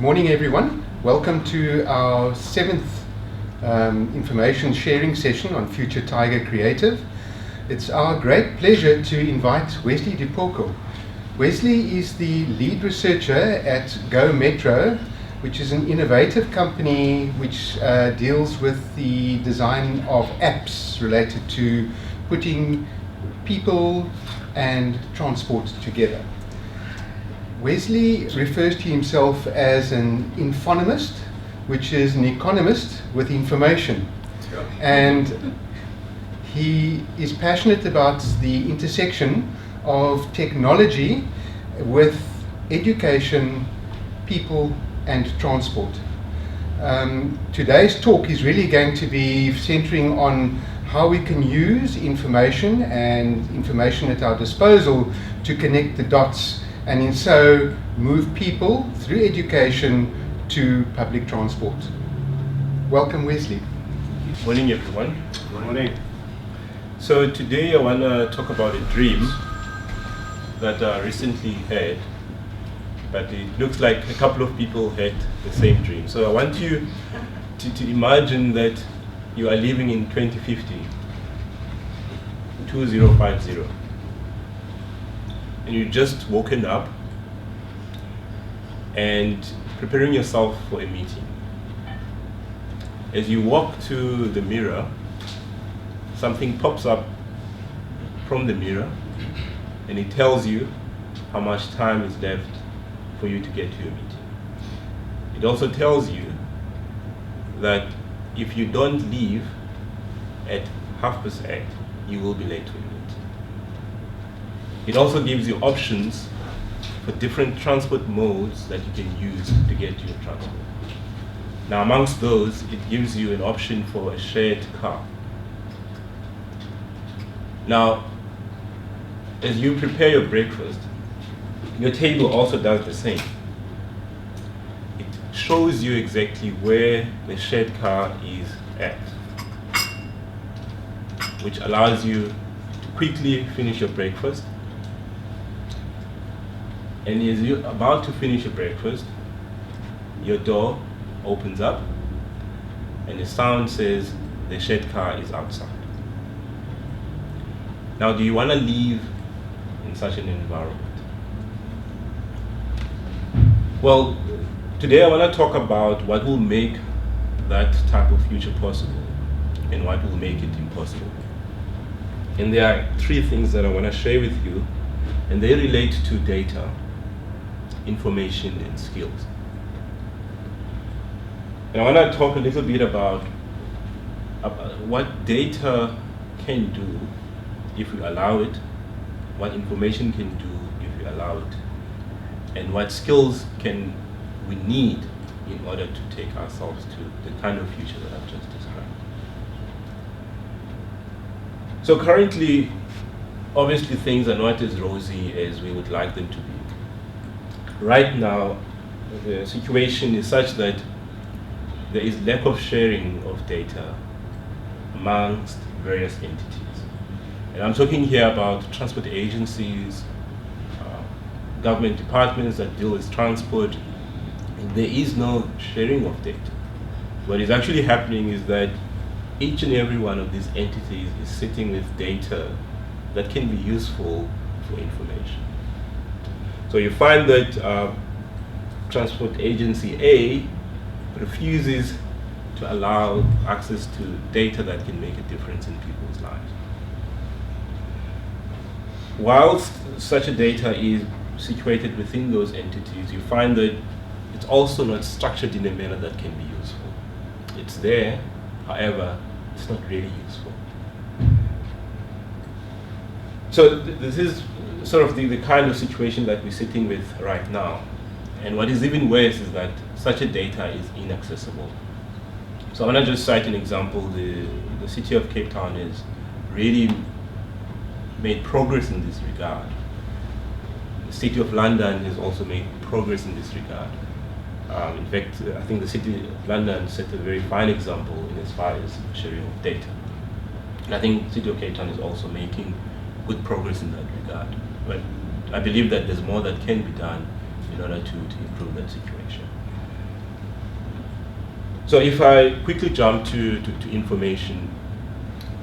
morning, everyone. Welcome to our 7th information sharing session on Future Tyger Creative. It's our great pleasure to invite Wesley Dipoko. Wesley is the lead researcher at Go Metro, which is an innovative company which deals with the design of apps related to putting people and transport together. Wesley refers to himself as an infonomist, which is an economist with information. And he is passionate about the intersection of technology with education, people, and transport. Today's talk is really going to be centering on how we can use information and information at our disposal to connect the dots, and in so move people through education to public transport. Welcome, Wesley. Morning, everyone. Good morning. So today I want to talk about a dream that I recently had, but it looks like a couple of people had the same dream. So I want you to imagine that you are living in 2050, 2050. And you've just woken up and preparing yourself for a meeting. As you walk to the mirror, something pops up from the mirror and it tells you how much time is left for you to get to your meeting. It also tells you that if you don't leave at 8:30, you will be late for your meeting. It also gives you options for different transport modes that you can use to get to your transport. Now, amongst those, it gives you an option for a shared car. Now, as you prepare your breakfast, your table also does the same. It shows you exactly where the shared car is at, which allows you to quickly finish your breakfast. And as you're about to finish your breakfast, your door opens up and the sound says the shared car is outside. Now, do you want to live in such an environment? Well, today I want to talk about what will make that type of future possible and what will make it impossible. And there are 3 things that I want to share with you, and they relate to data, information, and skills. And I want to talk a little bit about what data can do if we allow it, what information can do if we allow it, and what skills can we need in order to take ourselves to the kind of future that I've just described. So currently, obviously things are not as rosy as we would like them to be. Right now, the situation is such that there is lack of sharing of data amongst various entities. And I'm talking here about transport agencies, government departments that deal with transport. And there is no sharing of data. What is actually happening is that each and every one of these entities is sitting with data that can be useful for information. So you find that Transport Agency A refuses to allow access to data that can make a difference in people's lives. Whilst such a data is situated within those entities, you find that it's also not structured in a manner that can be useful. It's there, however, it's not really useful. So this is sort of the kind of situation that we're sitting with right now. And what is even worse is that such a data is inaccessible. So I want to just cite an example. The city of Cape Town has really made progress in this regard. The city of London has also made progress in this regard. In fact, I think the city of London set a very fine example in as far as sharing of data. And I think the city of Cape Town is also making good progress in that regard. But I believe that there's more that can be done in order to improve that situation. So if I quickly jump to information,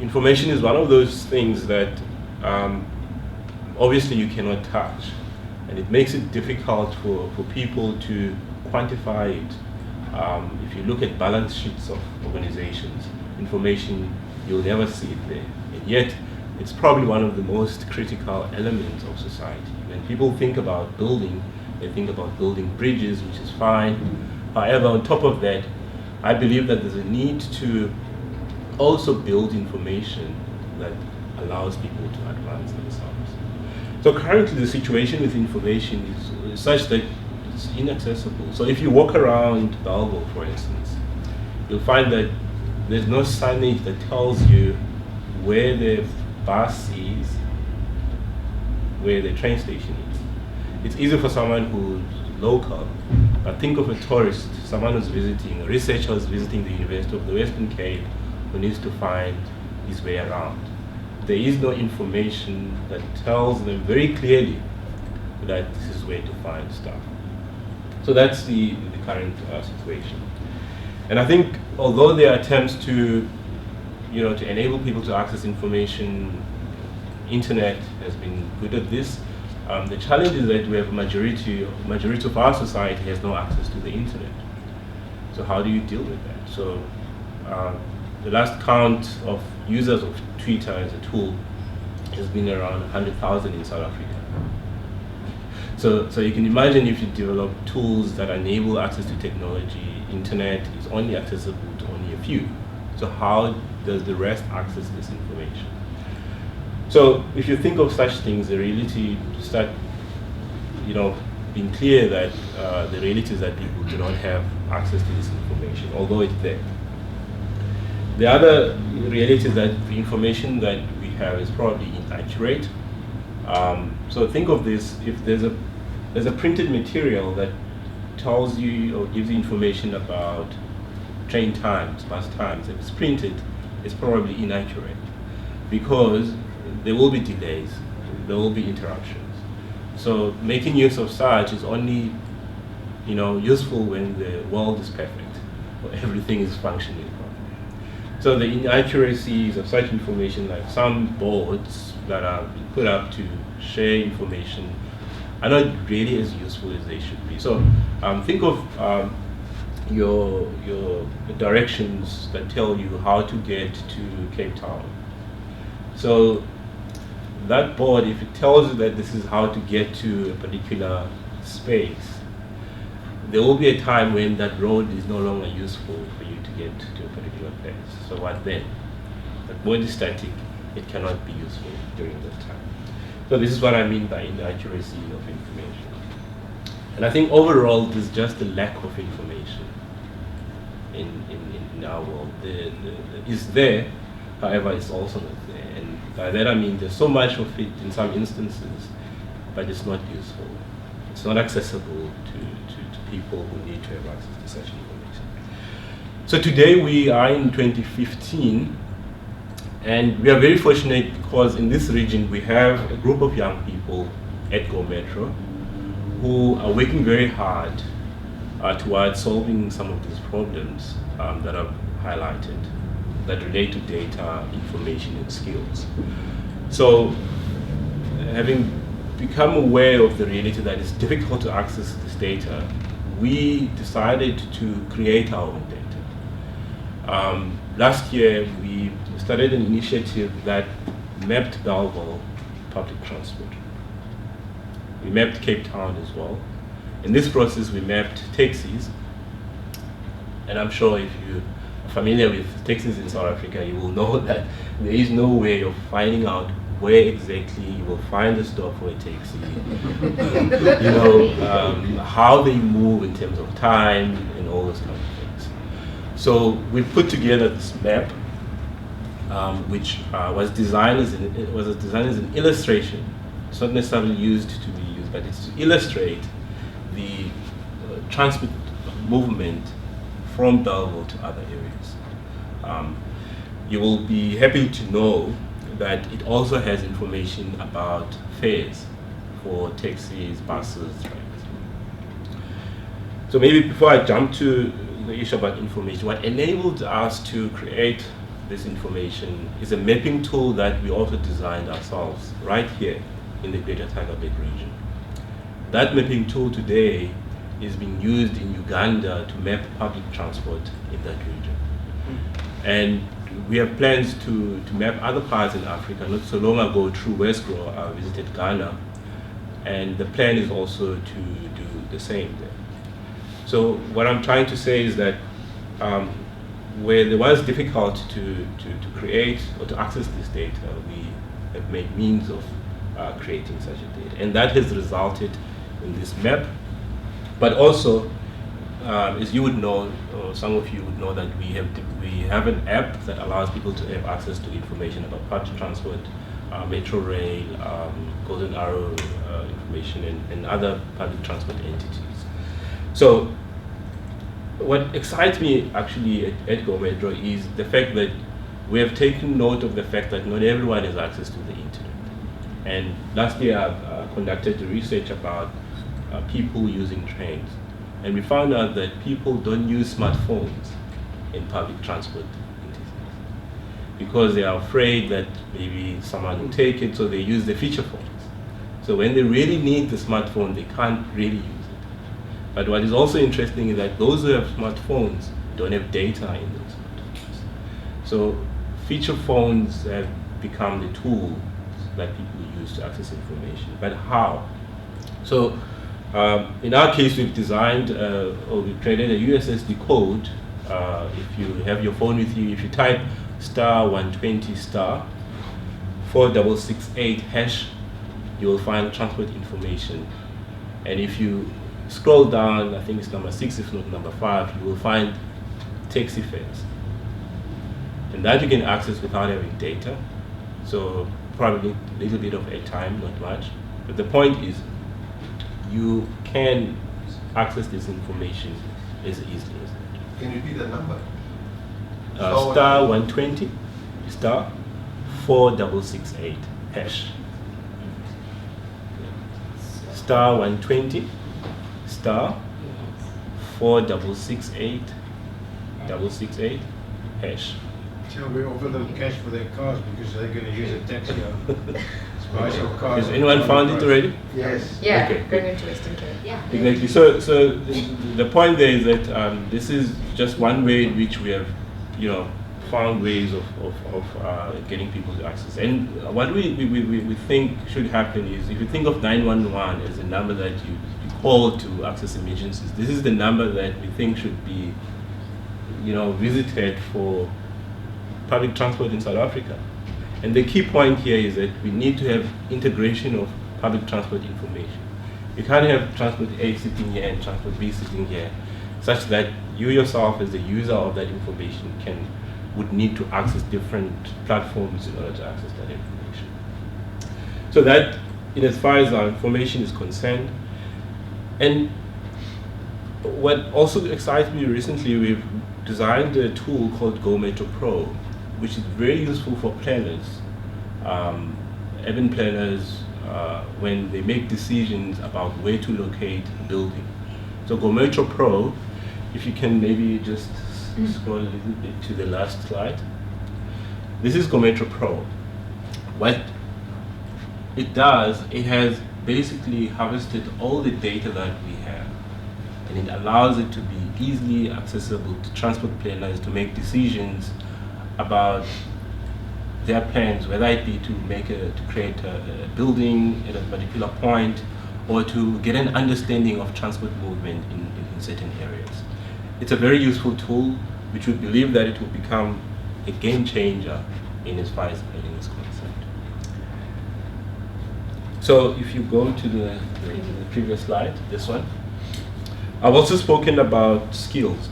information is one of those things that obviously you cannot touch, and it makes it difficult for people to quantify it. If you look at balance sheets of organizations, information, you'll never see it there. And yet, it's probably one of the most critical elements of society. When people think about building, they think about building bridges, which is fine. However, on top of that, I believe that there's a need to also build information that allows people to advance themselves. So currently the situation with information is such that it's inaccessible. So if you walk around Belleville, for instance, you'll find that there's no signage that tells you where the bus is, where the train station is. It's easy for someone who's local, but think of a tourist, someone who's visiting, a researcher who's visiting the University of the Western Cape, who needs to find his way around. There is no information that tells them very clearly that this is where to find stuff. So that's the current situation. And I think although there are attempts to enable people to access information, internet has been good at this. The challenge is that we have majority of our society has no access to the internet. So how do you deal with that? So the last count of users of Twitter as a tool has been around 100,000 in South Africa. So you can imagine if you develop tools that enable access to technology, internet is only accessible to only a few. So how does the rest access this information? So if you think of such things, the reality start, being clear that the reality is that people do not have access to this information, although it's there. The other reality is that the information that we have is probably inaccurate. So think of this: if there's a printed material that tells you or gives you information about train times, bus times, if it's printed, it's probably inaccurate because there will be delays, there will be interruptions. So making use of such is only, useful when the world is perfect or everything is functioning properly. So the inaccuracies of such information, like some boards that are put up to share information, are not really as useful as they should be. So think of your directions that tell you how to get to Cape Town. So that board, if it tells you that this is how to get to a particular space, there will be a time when that road is no longer useful for you to get to a particular place. So what then? That board is static, it cannot be useful during that time. So this is what I mean by inaccuracy of information. And I think overall there's just a lack of information in our world. It's there, however, it's also not there. And by that I mean there's so much of it in some instances, but it's not useful. It's not accessible to people who need to have access to such information. So today we are in 2015, and we are very fortunate because in this region we have a group of young people at Go Metro who are working very hard towards solving some of these problems that I've highlighted that relate to data, information, and skills. So having become aware of the reality that it's difficult to access this data, we decided to create our own data. Last year, we started an initiative that mapped Belleville public transport. We mapped Cape Town as well. In this process, we mapped taxis. And I'm sure if you are familiar with taxis in South Africa, you will know that there is no way of finding out where exactly you will find a stop for a taxi, how they move in terms of time and all those kind of things. So we put together this map, which was designed as an illustration. It's not necessarily used to be used, but it's to illustrate the transport movement from Belleville to other areas. You will be happy to know that it also has information about fares for taxis, buses, trains. So maybe before I jump to the issue about information, what enabled us to create this information is a mapping tool that we also designed ourselves right here in the Greater Tygerberg region. That mapping tool today is being used in Uganda to map public transport in that region. And we have plans to map other parts in Africa. Not so long ago, through Westgrow, I visited Ghana, and the plan is also to do the same there. So what I'm trying to say is that where there was difficult to create or to access this data, we have made means of creating such a data. And that has resulted in this map. But also, as you would know, or some of you would know, that we have an app that allows people to have access to information about public transport, metro rail, Golden Arrow information, and other public transport entities. So what excites me actually at Go Metro is the fact that we have taken note of the fact that not everyone has access to the internet. And last year I conducted research about people using trains. And we found out that people don't use smartphones in public transport because they are afraid that maybe someone will take it, so they use the feature phones. So when they really need the smartphone, they can't really use it. But what is also interesting is that those who have smartphones don't have data in those smartphones. So feature phones have become the tool that people use to access information. But how? So in our case, we've designed or we've created a USSD code. If you have your phone with you, if you type *120 *4668#, you will find transport information. And if you scroll down, I think it's number 6, if not number 5, you will find taxi fares. And that you can access without having data. So probably a little bit of airtime, not much. But the point is, you can access this information as easily as that. Can you repeat the number? *120 *4668#. *120 *4668#. Tell we offer them cash for their cars because they're going to use a taxi. Special cars. Has anyone found it already? Yes. Yeah, Okay, going into Western Cape. Yeah. Exactly. So the point there is that this is just one way in which we have, found ways of getting people to access. And what we think should happen is, if you think of 911 as a number that you call to access emergencies, this is the number that we think should be, visited for public transport in South Africa. And the key point here is that we need to have integration of public transport information. You can't have transport A sitting here and transport B sitting here, such that you yourself as the user of that information would need to access different platforms in order to access that information. So that, in as far as our information is concerned. And what also excites me recently, we've designed a tool called Go Metro Pro, which is very useful for planners, urban planners, when they make decisions about where to locate a building. So Go Metro Pro, if you can maybe just scroll a little bit to the last slide. This is Go Metro Pro. What it does, it has basically harvested all the data that we have, and it allows it to be easily accessible to transport planners to make decisions about their plans, whether it be to create a building at a particular point, or to get an understanding of transport movement in certain areas. It's a very useful tool, which we believe that it will become a game changer in as far as planning is concerned. So if you go to the previous slide, this one, I've also spoken about skills.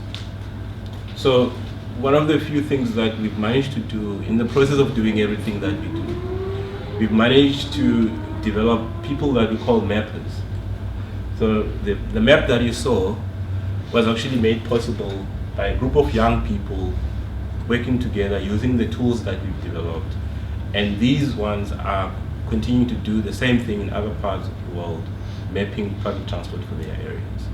So one of the few things that we've managed to do in the process of doing everything that we do, we've managed to develop people that we call mappers. So the map that you saw was actually made possible by a group of young people working together using the tools that we've developed. And these ones are continuing to do the same thing in other parts of the world, mapping public transport for their areas.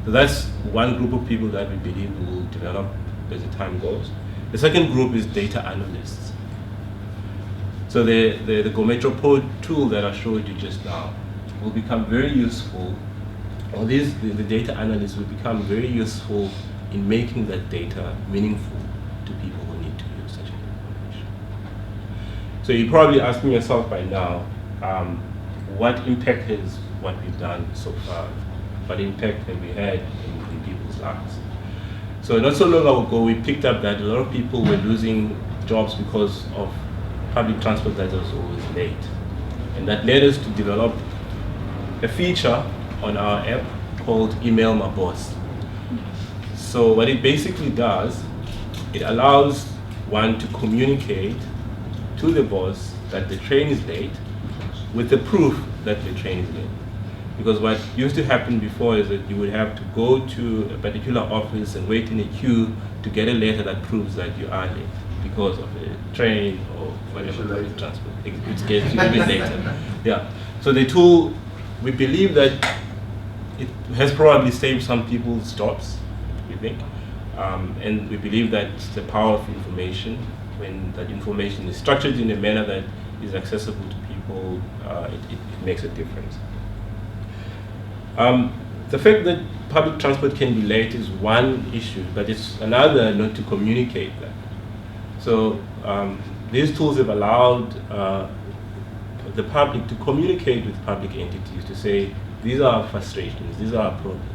So that's one group of people that we believe we will develop as the time goes. The second group is data analysts. So the GoMetropod tool that I showed you just now will become very useful, or the data analysts will become very useful in making that data meaningful to people who need to use such information. So you're probably asking yourself by now, what impact has what we've done so far? What impact have we had in people's lives? So not so long ago, we picked up that a lot of people were losing jobs because of public transport that was always late. And that led us to develop a feature on our app called Email My Boss. So what it basically does, it allows one to communicate to the boss that the train is late with the proof that the train is late. Because what used to happen before is that you would have to go to a particular office and wait in a queue to get a letter that proves that you are late because of a train or whatever public transport. It gets you a bit later. Yeah. So the tool, we believe that it has probably saved some people's jobs, we think. And we believe that the power of information, when that information is structured in a manner that is accessible to people, it makes a difference. The fact that public transport can be late is one issue, but it's another not to communicate that. So these tools have allowed the public to communicate with public entities to say, these are our frustrations, these are our problems.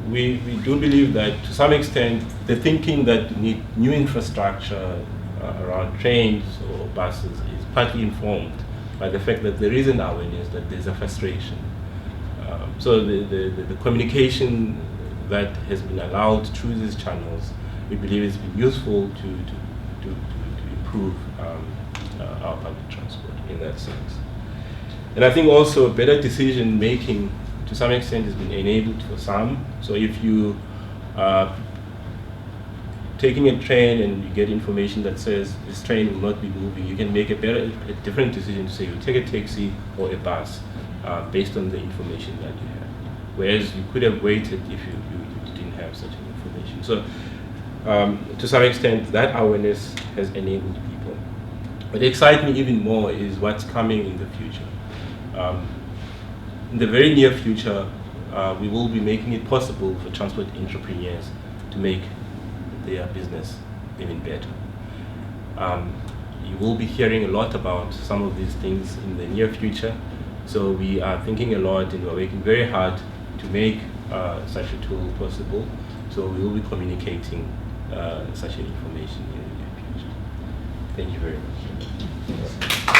We do believe that to some extent, the thinking that we need new infrastructure around trains or buses is partly informed by the fact that there is an awareness that there's a frustration. So the communication that has been allowed through these channels, we believe has been useful to improve our public transport in that sense. And I think also better decision making to some extent has been enabled for some. So if you are taking a train and you get information that says this train will not be moving, you can make a different decision to say you take a taxi or a bus based on the information that you have. Whereas you could have waited if you didn't have such an information. So to some extent, that awareness has enabled people. What excites me even more is what's coming in the future. In the very near future, we will be making it possible for transport entrepreneurs to make their business even better. You will be hearing a lot about some of these things in the near future. So we are thinking a lot and we're working very hard to make such a tool possible. So we will be communicating such an information in the near future. Thank you very much.